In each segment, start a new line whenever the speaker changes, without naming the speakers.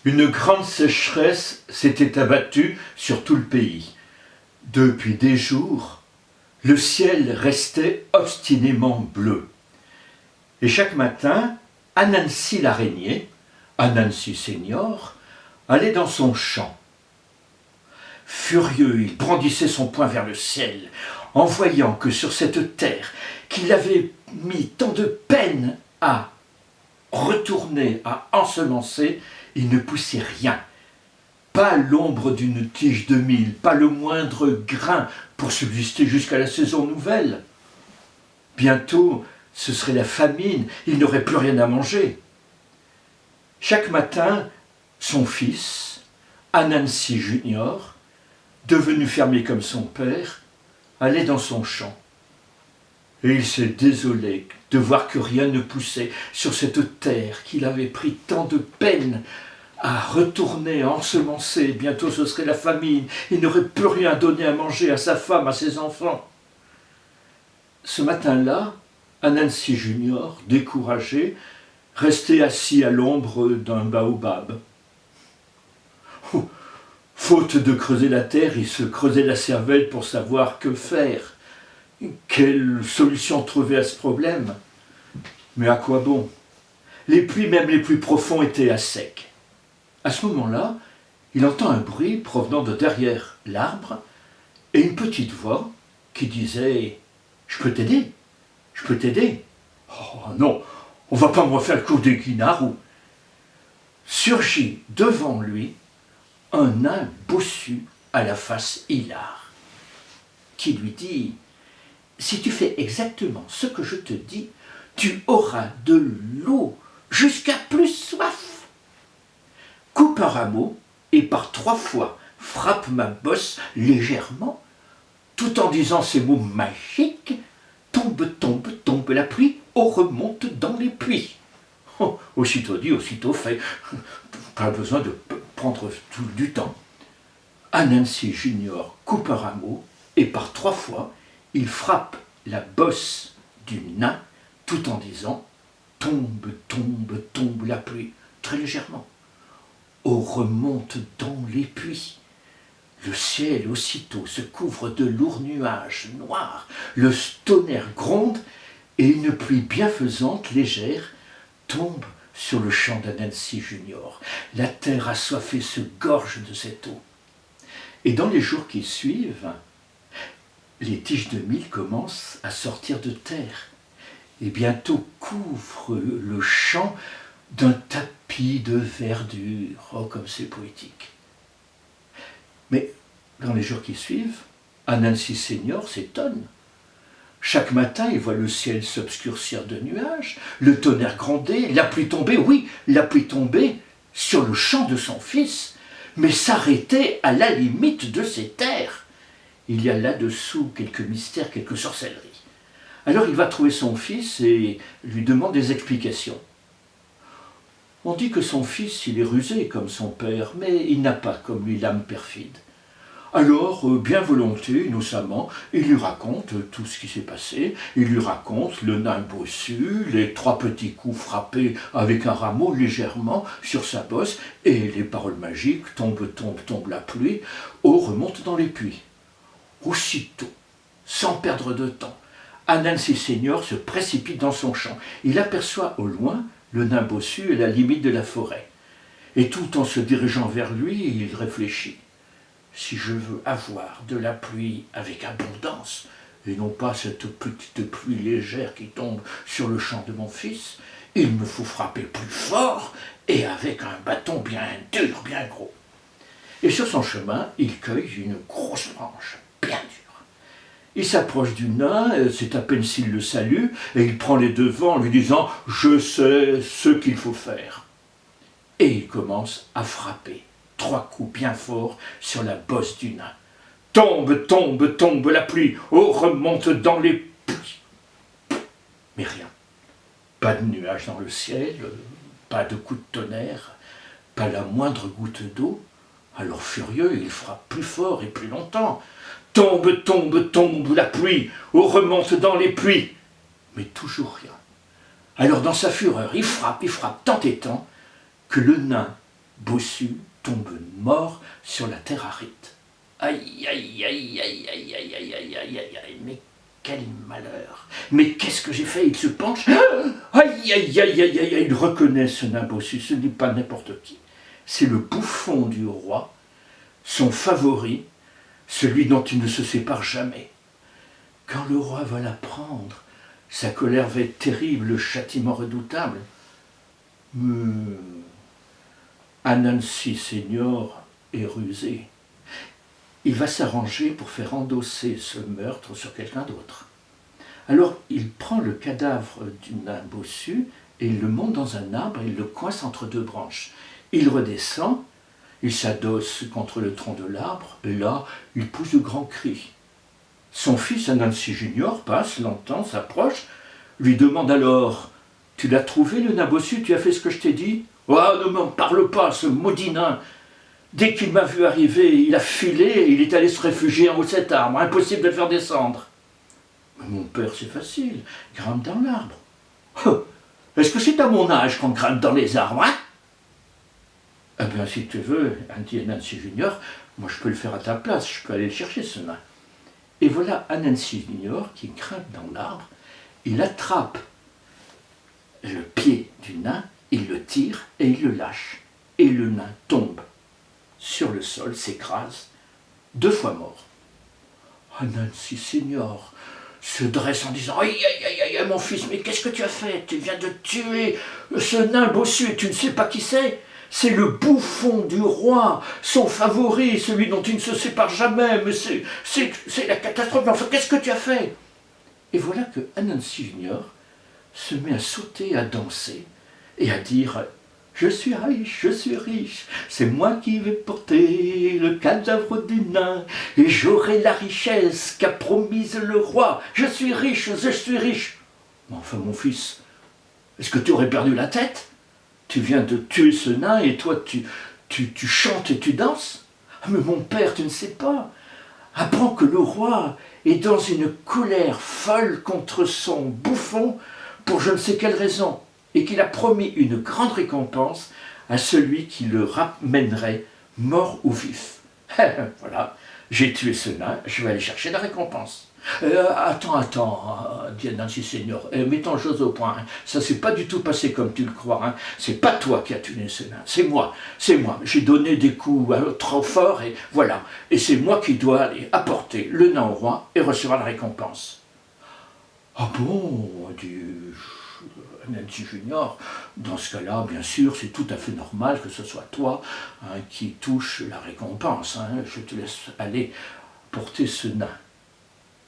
Une grande sécheresse s'était abattue sur tout le pays. Depuis des jours, le ciel restait obstinément bleu. Et chaque matin, Anansi l'araignée, Anansi senior, allait dans son champ. Furieux, il brandissait son poing vers le ciel, en voyant que sur cette terre qu'il avait mis tant de peine à retourner, à ensemencer, il ne poussait rien. Pas l'ombre d'une tige de mil, pas le moindre grain pour subsister jusqu'à la saison nouvelle. Bientôt, ce serait la famine, il n'aurait plus rien à manger. Chaque matin, son fils, Anansi Junior, devenu fermier comme son père, allait dans son champ. Et il se désolait de voir que rien ne poussait sur cette terre qu'il avait pris tant de peine à retourner, à ensemencer. Bientôt ce serait la famine, il n'aurait plus rien à donner à manger à sa femme, à ses enfants. Ce matin-là, Anansi Junior, découragé, restait assis à l'ombre d'un baobab. Faute de creuser la terre, il se creusait la cervelle pour savoir que faire. Quelle solution trouver à ce problème? Mais à quoi bon? Les puits, même les plus profonds, étaient à sec. À ce moment-là, il entend un bruit provenant de derrière l'arbre et une petite voix qui disait « Je peux t'aider? Je peux t'aider ?» Oh non, on va pas me refaire le coup des guinards. Surgit devant lui un nain bossu à la face hilare, qui lui dit « Si tu fais exactement ce que je te dis, tu auras de l'eau jusqu'à plus soif. Coupe un rameau et par 3 fois frappe ma bosse légèrement, tout en disant ces mots magiques, tombe, tombe, tombe la pluie, eau remonte dans les puits. » Oh, aussitôt dit, aussitôt fait, pas besoin de prendre tout du temps. Anansi Junior coupe un rameau et par 3 fois, il frappe la bosse du nain tout en disant « Tombe, tombe, tombe la pluie » très légèrement. Eau remonte dans les puits. Le ciel aussitôt se couvre de lourds nuages noirs, le tonnerre gronde et une pluie bienfaisante, légère, tombe sur le champ d'Anansi Junior. La terre assoiffée se gorge de cette eau. Et dans les jours qui suivent, les tiges de mil commencent à sortir de terre et bientôt couvrent le champ d'un tapis de verdure. Oh, comme c'est poétique. Mais dans les jours qui suivent, Anansi Senior s'étonne. Chaque matin, il voit le ciel s'obscurcir de nuages, le tonnerre gronder, la pluie tomber, oui, la pluie tomber sur le champ de son fils, mais s'arrêter à la limite de ses terres. Il y a là-dessous quelques mystères, quelques sorcelleries. Alors il va trouver son fils et lui demande des explications. On dit que son fils, il est rusé comme son père, mais il n'a pas comme lui l'âme perfide. Alors, bien volontiers, innocemment, il lui raconte tout ce qui s'est passé. Il lui raconte le nain bossu, les 3 petits coups frappés avec un rameau légèrement sur sa bosse, et les paroles magiques, tombe, tombe, tombe la pluie, eau remonte dans les puits. Aussitôt, sans perdre de temps, Anansi Senior se précipite dans son champ. Il aperçoit au loin le nain bossu à la limite de la forêt. Et tout en se dirigeant vers lui, il réfléchit. Si je veux avoir de la pluie avec abondance, et non pas cette petite pluie légère qui tombe sur le champ de mon fils, il me faut frapper plus fort et avec un bâton bien dur, bien gros. Et sur son chemin, il cueille une grosse branche, bien dure. Il s'approche du nain, c'est à peine s'il le salue, et il prend les devants en lui disant « Je sais ce qu'il faut faire ». Et il commence à frapper 3 coups bien forts sur la bosse du nain. Tombe, tombe, tombe la pluie, eau remonte dans les puits. Mais rien. Pas de nuages dans le ciel, pas de coup de tonnerre, pas la moindre goutte d'eau. Alors furieux, il frappe plus fort et plus longtemps. Tombe, tombe, tombe la pluie, eau remonte dans les puits. Mais toujours rien. Alors dans sa fureur, il frappe tant et tant, que le nain Bossu tombe mort sur la terre aride. Aïe, aïe, aïe, aïe, aïe, aïe, aïe, aïe, aïe, aïe, aïe, mais quel malheur! Mais qu'est-ce que j'ai fait? Il se penche. Aïe, aïe, aïe, aïe, aïe, il reconnaît ce nain bossu, ce n'est pas n'importe qui. C'est le bouffon du roi, son favori, celui dont il ne se sépare jamais. Quand le roi va l'apprendre, sa colère va être terrible, le châtiment redoutable. Mais Anansi Senior est rusé. Il va s'arranger pour faire endosser ce meurtre sur quelqu'un d'autre. Alors il prend le cadavre du nain bossu et il le monte dans un arbre et il le coince entre deux branches. Il redescend, il s'adosse contre le tronc de l'arbre, et là, il pousse de grands cris. Son fils Anansi Junior passe, l'entend, s'approche, lui demande alors « Tu l'as trouvé le nain bossu, tu as fait ce que je t'ai dit ?»« Oh, ne m'en parle pas, ce maudit nain !» Dès qu'il m'a vu arriver, il a filé et il est allé se réfugier en haut de cet arbre. Impossible de le faire descendre. Mais mon père, c'est facile. Grimpe dans l'arbre. Est-ce que c'est à mon âge qu'on grimpe dans les arbres, hein? Eh bien, si tu veux, dit Anansi Junior, moi je peux le faire à ta place, je peux aller le chercher, ce nain. Et voilà Anansi Junior qui grimpe dans l'arbre, il attrape le pied du nain, il le tire et il le lâche. Et le nain tombe sur le sol, s'écrase, 2 fois mort. Anansi Senior se dresse en disant « Aïe, aïe, aïe, aïe, mon fils, mais qu'est-ce que tu as fait? Tu viens de tuer ce nain bossu et tu ne sais pas qui c'est? C'est le bouffon du roi, son favori, celui dont il ne se sépare jamais, mais c'est la catastrophe. Enfin, qu'est-ce que tu as fait ?» Et voilà que Anansi Junior se met à sauter, à danser et à dire « Je suis riche, c'est moi qui vais porter le cadavre du nain, et j'aurai la richesse qu'a promise le roi. Je suis riche, je suis riche. » Enfin, mon fils, est-ce que tu aurais perdu la tête? Tu viens de tuer ce nain et toi, tu chantes et tu danses? Ah, mais mon père, tu ne sais pas. Apprends que le roi est dans une colère folle contre son bouffon pour je ne sais quelle raison, et qu'il a promis une grande récompense à celui qui le ramènerait mort ou vif. Voilà, j'ai tué ce nain, je vais aller chercher la récompense. Attends, dit Anansi Senior, mettons les choses au point. Hein. Ça s'est pas du tout passé comme tu le crois. Hein. C'est pas toi qui as tué ce nain, c'est moi. J'ai donné des coups trop forts et voilà. Et c'est moi qui dois aller apporter le nain au roi et recevoir la récompense. Ah bon, dit Anansi Junior, dans ce cas-là, bien sûr, c'est tout à fait normal que ce soit toi qui touche la récompense. Hein. Je te laisse aller porter ce nain.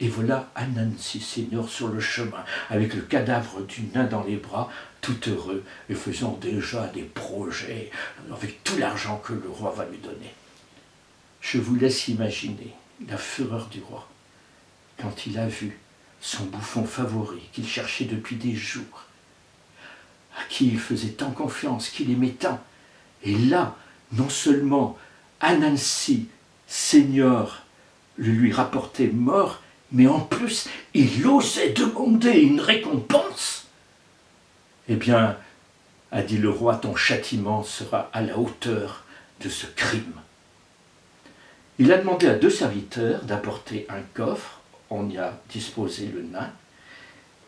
Et voilà Anansi Senior sur le chemin, avec le cadavre du nain dans les bras, tout heureux, et faisant déjà des projets, avec tout l'argent que le roi va lui donner. Je vous laisse imaginer la fureur du roi, quand il a vu son bouffon favori, qu'il cherchait depuis des jours, à qui il faisait tant confiance, qu'il aimait tant. Et là, non seulement Anansi Senior le lui rapportait mort, mais en plus, il osait demander une récompense. Eh bien, a dit le roi, ton châtiment sera à la hauteur de ce crime. Il a demandé à 2 serviteurs d'apporter un coffre, on y a disposé le nain,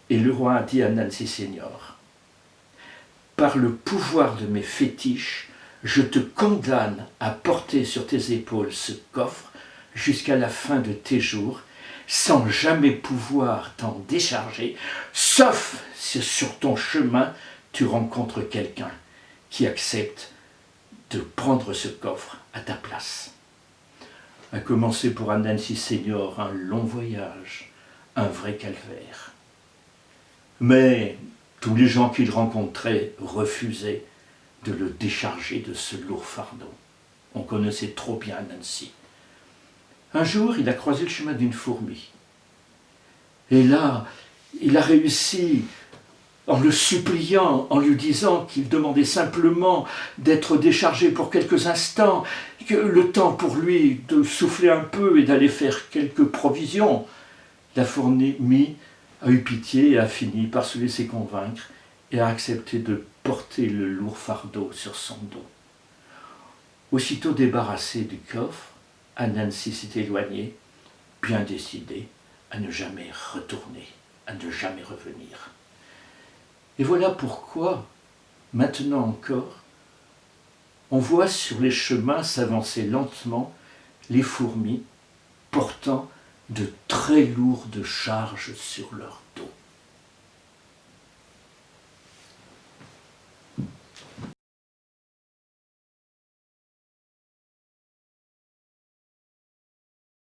et le roi a dit à Anansi Senior, par le pouvoir de mes fétiches, je te condamne à porter sur tes épaules ce coffre jusqu'à la fin de tes jours, sans jamais pouvoir t'en décharger, sauf si sur ton chemin tu rencontres quelqu'un qui accepte de prendre ce coffre à ta place. A commencer pour Anansi Senior un long voyage, un vrai calvaire. Mais tous les gens qu'il rencontrait refusaient de le décharger de ce lourd fardeau. On connaissait trop bien Anansi. Un jour, il a croisé le chemin d'une fourmi. Et là, il a réussi, en le suppliant, en lui disant qu'il demandait simplement d'être déchargé pour quelques instants, que le temps pour lui de souffler un peu et d'aller faire quelques provisions. La fourmi a eu pitié et a fini par se laisser convaincre et a accepté de porter le lourd fardeau sur son dos. Aussitôt débarrassée du coffre, Anansi s'est éloignée, bien décidée à ne jamais retourner, à ne jamais revenir. Et voilà pourquoi, maintenant encore, on voit sur les chemins s'avancer lentement les fourmis portant de très lourdes charges sur leur dos.